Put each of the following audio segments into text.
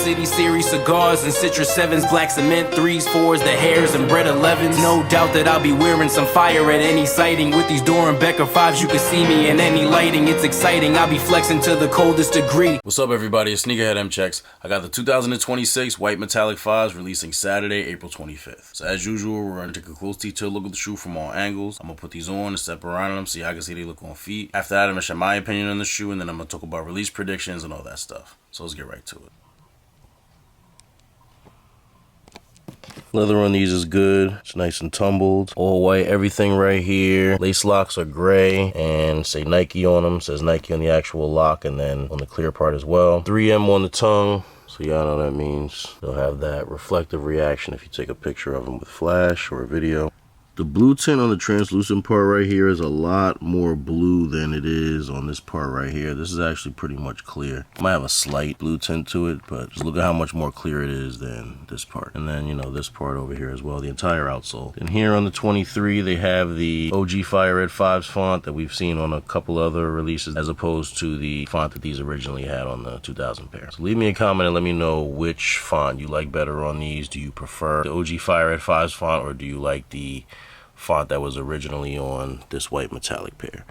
City series cigars and Citrus 7s, black cement 3s, 4s, the hairs and bread 11s. No doubt that I'll be wearing some fire at any sighting. With these Dorenbecker 5s, you can see me in any lighting. It's exciting, I'll be flexing to the coldest degree. What's up, everybody? It's Sneakerhead M-Checks. I got the 2026 white metallic 5s releasing Saturday, April 25th. So as usual, we're going to take a close detailed look at the shoe from all angles. I'm going to put these on and step around them, see how I can see they look on feet. After that, I'm going to share my opinion on the shoe, and then I'm going to talk about release predictions and all that stuff. So let's get right to it. Leather on these is good. It's nice and tumbled. All white, everything right here. Lace locks are gray and say Nike on them. Says Nike on the actual lock and then on the clear part as well. 3M on the tongue. So y'all know what that means. They'll have that reflective reaction if you take a picture of them with flash or a video. The blue tint on the translucent part right here is a lot more blue than it is on this part right here. This is actually pretty much clear. It might have a slight blue tint to it, but just look at how much more clear it is than this part. And then, you know, this part over here as well, the entire outsole. And here on the 23, they have the OG Fire Red 5s font that we've seen on a couple other releases, as opposed to the font that these originally had on the 2000 pair. So leave me a comment and let me know which font you like better on these. Do you prefer the OG Fire Red 5s font, or do you like the font that was originally on this white metallic pair?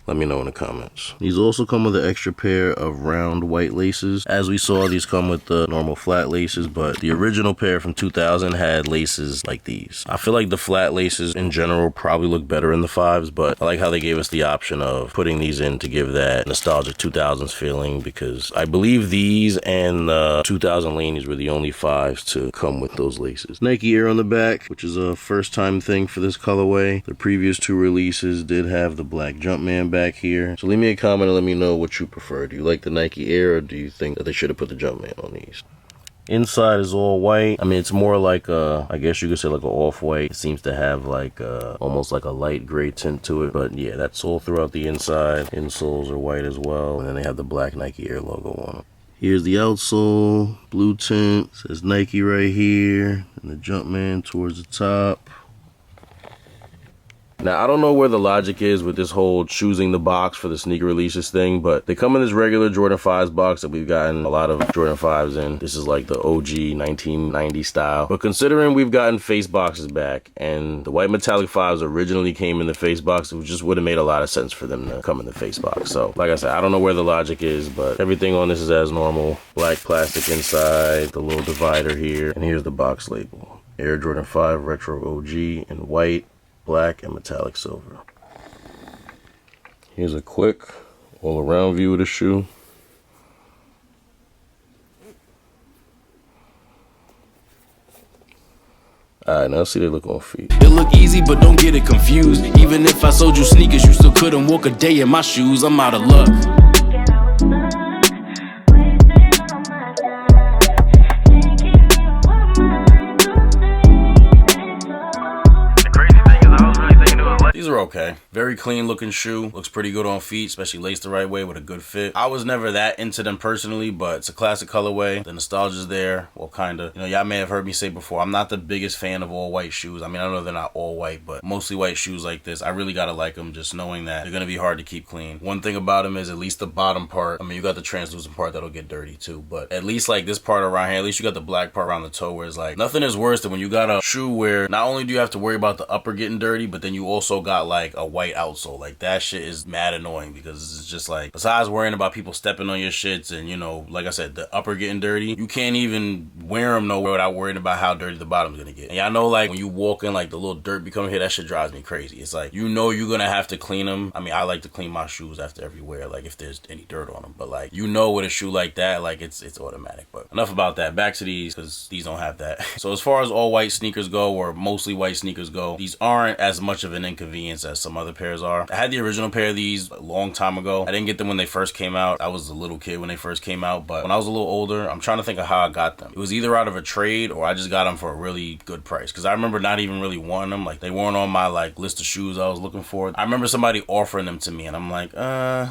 Let me know in the comments. These also come with an extra pair of round white laces. As we saw, these come with the normal flat laces, but the original pair from 2000 had laces like these. I feel like the flat laces in general probably look better in the 5s, but I like how they gave us the option of putting these in to give that nostalgic 2000s feeling, because I believe these and the 2000 Laneys were the only 5s to come with those laces. Nike Air on the back, which is a first time thing for this colorway. The previous two releases did have the black Jumpman back here. So leave me a comment and let me know what you prefer. Do you like the Nike Air, or do you think that they should have put the Jumpman on these? Inside is all white. I mean, it's more like a, I guess you could say like an off-white. It seems to have like almost like a light gray tint to it. But yeah, that's all throughout the inside. Insoles are white as well. And then they have the black Nike Air logo on them. Here's the outsole, blue tint. It says Nike right here. And the Jumpman towards the top. Now, I don't know where the logic is with this whole choosing the box for the sneaker releases thing, but they come in this regular Jordan 5s box that we've gotten a lot of Jordan 5s in. This is like the OG 1990 style. But considering we've gotten face boxes back, and the white metallic 5s originally came in the face box, it just would have made a lot of sense for them to come in the face box. So, like I said, I don't know where the logic is, but everything on this is as normal. Black plastic inside, the little divider here, and here's the box label. Air Jordan 5 Retro OG in white, black, and metallic silver. Here's a quick all-around view of the shoe. Alright, now see they look on feet. It look easy, but don't get it confused. Even if I sold you sneakers, you still couldn't walk a day in my shoes. I'm out of luck. These are okay. Very clean looking shoe. Looks pretty good on feet, especially laced the right way with a good fit. I was never that into them personally, but it's a classic colorway. The nostalgia's there. Well, kinda. You know, y'all may have heard me say before, I'm not the biggest fan of all white shoes. I mean, I know they're not all white, but mostly white shoes like this, I really gotta like them, just knowing that they're gonna be hard to keep clean. One thing about them is at least the bottom part, I mean, you got the translucent part that'll get dirty too, but at least like this part around here, at least you got the black part around the toe, where it's like, nothing is worse than when you got a shoe where not only do you have to worry about the upper getting dirty, but then you also got like a white outsole. Like, that shit is mad annoying, because it's just like, besides worrying about people stepping on your shits and, you know, like I said, the upper getting dirty, you can't even wear them nowhere without worrying about how dirty the bottom's gonna get. And y'all know, like, when you walk in, like, the little dirt becoming here, that shit drives me crazy. It's like, you know you're gonna have to clean them. I mean, I like to clean my shoes after every wear, like, if there's any dirt on them, but like, you know, with a shoe like that, like, it's automatic. But enough about that. Back to these, because these don't have that. So as far as all white sneakers go, or mostly white sneakers go, these aren't as much of an inconvenience as some other pairs are. I had the original pair of these a long time ago. I didn't get them when they first came out. I was a little kid when they first came out, but when I was a little older, I'm trying to think of how I got them. It was either out of a trade, or I just got them for a really good price, because I remember not even really wanting them. Like, they weren't on my like list of shoes I was looking for. I remember somebody offering them to me, and I'm like,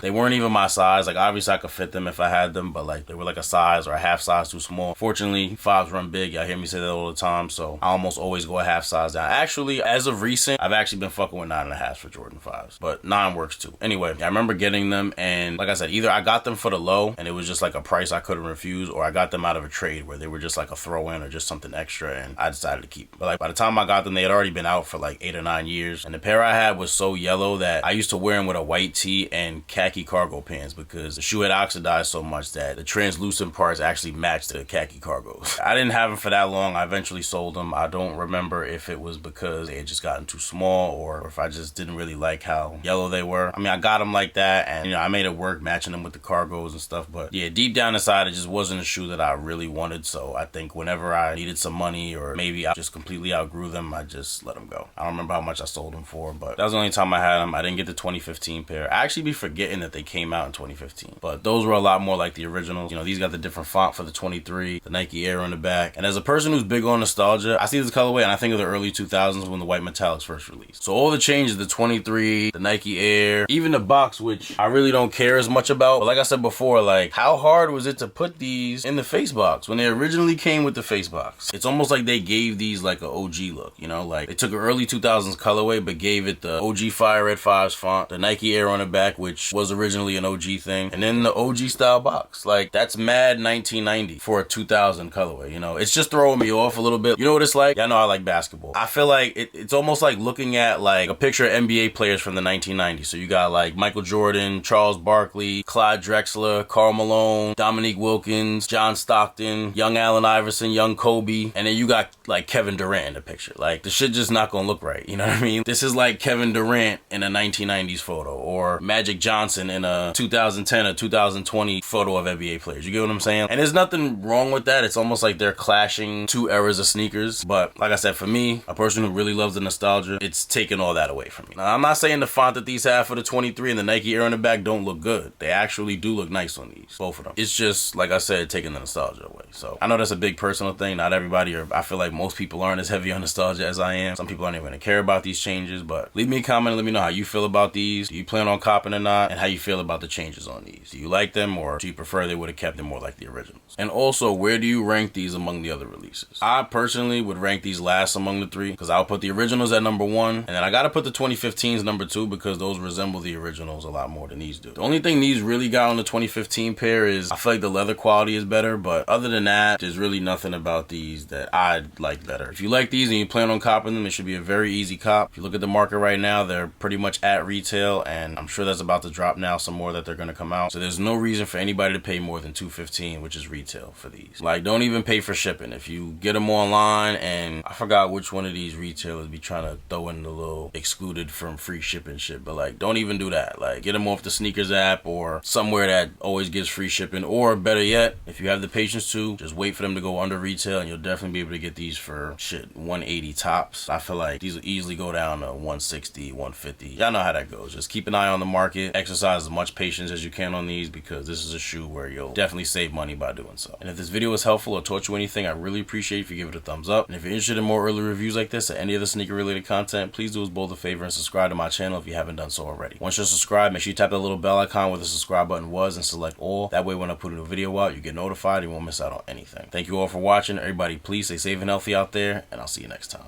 they weren't even my size. Like, obviously I could fit them if I had them, but like, they were like a size or a half size too small. Fortunately, 5s run big. Y'all hear me say that all the time, so I almost always go a half size down. Actually, as of recent, I've actually been fucking with 9 9.5s for Jordan 5s. But 9 works too. Anyway, I remember getting them, and like I said, either I got them for the low and it was just like a price I couldn't refuse, or I got them out of a trade where they were just like a throw in or just something extra, and I decided to keep them. But like by the time I got them, they had already been out for like 8 or 9 years. And the pair I had was so yellow that I used to wear them with a white tee and khaki cargo pants because the shoe had oxidized so much that the translucent parts actually matched the khaki cargos. I didn't have them for that long. I eventually sold them. I don't remember if it was because they had just gotten too small or if I just didn't really like how yellow they were. I mean, I got them like that, and I made it work matching them with the cargos and stuff. But yeah, deep down inside, it just wasn't a shoe that I really wanted. So I think whenever I needed some money or maybe I just completely outgrew them, I just let them go. I don't remember how much I sold them for, but that was the only time I had them. I didn't get the 2015 pair. I actually be forgetting that they came out in 2015, but those were a lot more like the originals. These got the different font for the 23, the Nike Air on the back. And as a person who's big on nostalgia, I see this colorway and I think of the early 2000s when the white metallics first released. So all the changes, the 23, the Nike Air, even the box, which I really don't care as much about. But like I said before, like how hard was it to put these in the face box when they originally came with the face box? It's almost like they gave these like an OG look, like they took an early 2000s colorway but gave it the OG Fire Red 5s font, the Nike Air on the back, which was originally an OG thing, and then the OG style box. Like that's mad 1990 for a 2000 colorway. It's just throwing me off a little bit. You know what it's like? I know I like basketball. I feel like it's almost like looking at like a picture of NBA players from the 1990s. So you got like Michael Jordan, Charles Barkley, Clyde Drexler, Karl Malone, Dominique Wilkins, John Stockton, young Allen Iverson, young Kobe, and then you got like Kevin Durant in the picture. Like the shit just not gonna look right. You know what I mean? This is like Kevin Durant in a 1990s photo or Magic Johnson in a 2010 or 2020 photo of NBA players. You get what I'm saying? And there's nothing wrong with that. It's almost like they're clashing two eras of sneakers. But like I said, for me, a person who really loves the nostalgia, it's taking all that away from me. Now, I'm not saying the font that these have for the 23 and the Nike Air on the back don't look good. They actually do look nice on these, both of them. It's just, like I said, taking the nostalgia away. So I know that's a big personal thing. Not everybody, or I feel like most people aren't as heavy on nostalgia as I am. Some people aren't even gonna care about these changes, but leave me a comment and let me know how you feel about these. Do you plan on copping or not? And how you feel about the changes on these. Do you like them, or do you prefer they would have kept them more like the originals? And also, where do you rank these among the other releases? I personally would rank these last among the three, because I'll put the originals at number 1, and then I gotta put the 2015s number 2 because those resemble the originals a lot more than these do. The only thing these really got on the 2015 pair is I feel like the leather quality is better, but other than that, there's really nothing about these that I'd like better. If you like these and you plan on copping them, it should be a very easy cop. If you look at the market right now, they're pretty much at retail, and I'm sure that's about to drop now some more that they're gonna come out. So there's no reason for anybody to pay more than $215, which is retail for these. Like, don't even pay for shipping. If you get them online, and I forgot which one of these retailers be trying to throw in the little excluded from free shipping shit, but like, don't even do that. Like, get them off the sneakers app or somewhere that always gives free shipping, or better yet, if you have the patience to, just wait for them to go under retail, and you'll definitely be able to get these for shit 180 tops. I feel like these will easily go down to 160, 150. Y'all know how that goes. Just keep an eye on the market, exercise as much patience as you can on these, because this is a shoe where you'll definitely save money by doing so. And if this video was helpful or taught you anything, I really appreciate if you give it a thumbs up. And if you're interested in more early reviews like this or any other sneaker related content, please do us both a favor and subscribe to my channel if you haven't done so already. Once you're subscribed, make sure you tap that little bell icon where the subscribe button was and select all. That way when I put a new video out, you get notified and you won't miss out on anything. Thank you all for watching. Everybody, please stay safe and healthy out there, and I'll see you next time.